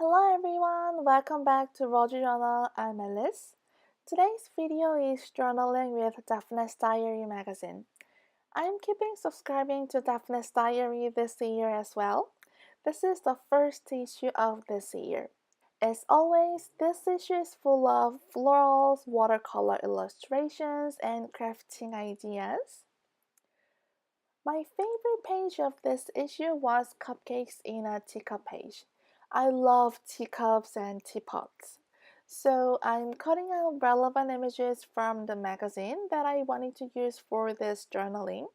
Hello everyone, welcome back to Roger Journal. I'm Alice. Today's video is journaling with Daphne's Diary magazine. I'm keeping subscribing to Daphne's Diary this year as well. This is the first issue of this year. As always, this issue is full of florals, watercolor illustrations, and crafting ideas. My favorite page of this issue was Cupcakes in a Teacup page. I love teacups and teapots. So I'm cutting out relevant images from the magazine that I wanted to use for this journaling.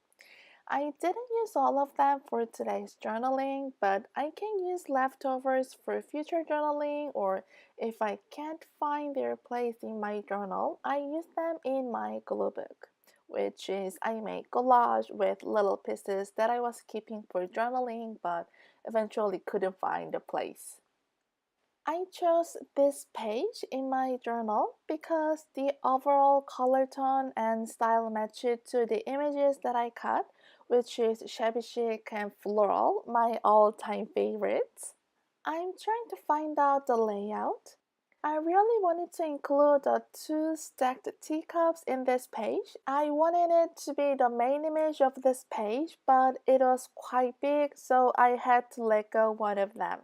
I didn't use all of them for today's journaling, but I can use leftovers for future journaling, or if I can't find their place in my journal, I use them in my glue book, which is I make collage with little pieces that I was keeping for journaling but eventually couldn't find a place. I chose this page in my journal because the overall color tone and style matched to the images that I cut, which is shabby chic and floral, my all-time favorites. I'm trying to find out the layout. I really wanted to include the two stacked teacups in this page. I wanted it to be the main image of this page, but it was quite big, so I had to let go one of them.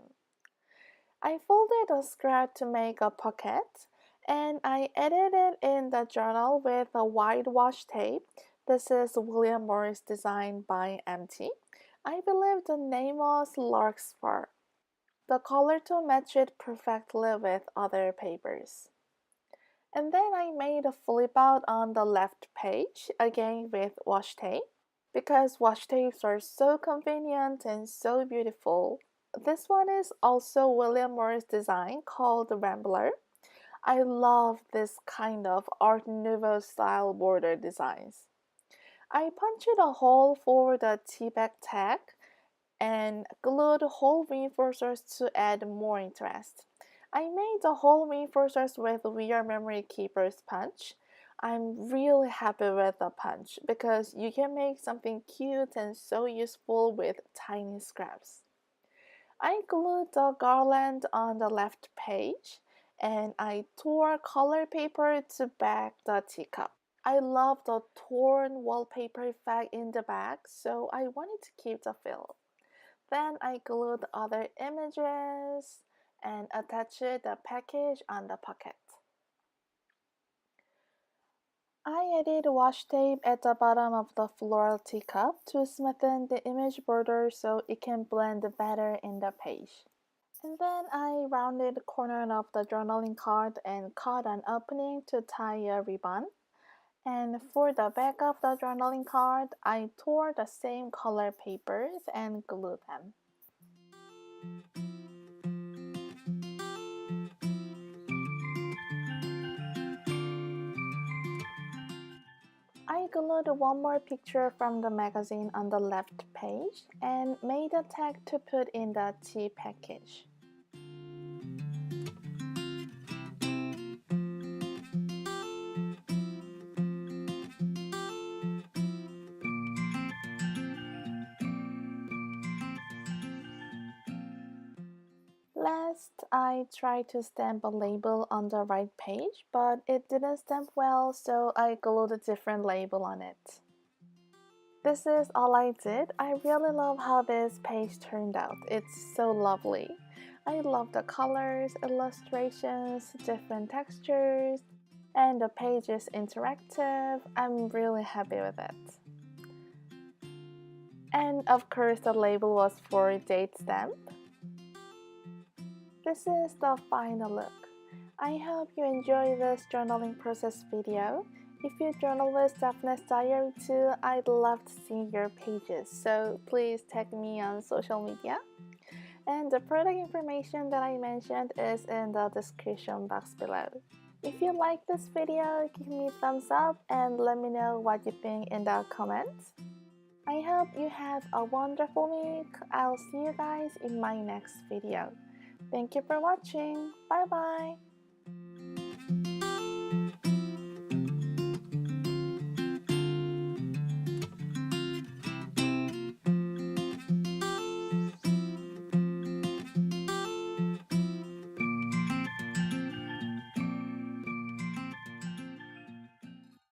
I folded a scrap to make a pocket, and I edited it in the journal with a white washi tape. This is William Morris design by MT. I believe the name was Larkspur. The color tone matched perfectly with other papers. And then I made a flip out on the left page, again with washi tape, because washi tapes are so convenient and so beautiful. This one is also William Morris design called Rambler. I love this kind of Art Nouveau style border designs. I punched a hole for the tea bag tag and glued hole reinforcers to add more interest. I made the hole reinforcers with Weir Memory Keeper's punch. I'm really happy with the punch because you can make something cute and so useful with tiny scraps. I glued the garland on the left page and I tore color paper to back the teacup. I love the torn wallpaper effect in the back, so I wanted to keep the feel. Then I glued other images and attached the package on the pocket. I added washi tape at the bottom of the floral teacup to smoothen the image border so it can blend better in the page. And then I rounded the corner of the journaling card and cut an opening to tie a ribbon. And for the back of the journaling card, I tore the same color papers and glued them. I glued one more picture from the magazine on the left page and made a tag to put in the tea package. Last, I tried to stamp a label on the right page, but it didn't stamp well, so I glued a different label on it. This is all I did. I really love how this page turned out. It's so lovely. I love the colors, illustrations, different textures, and the page is interactive. I'm really happy with it. And of course, the label was for date stamp. This is the final look. I hope you enjoy this journaling process video. If you journal with Daphne's Diary too, I'd love to see your pages, so please tag me on social media. And the product information that I mentioned is in the description box below. If you like this video, give me a thumbs up and let me know what you think in the comments. I hope you have a wonderful week. I'll see you guys in my next video. Thank you for watching. Bye bye.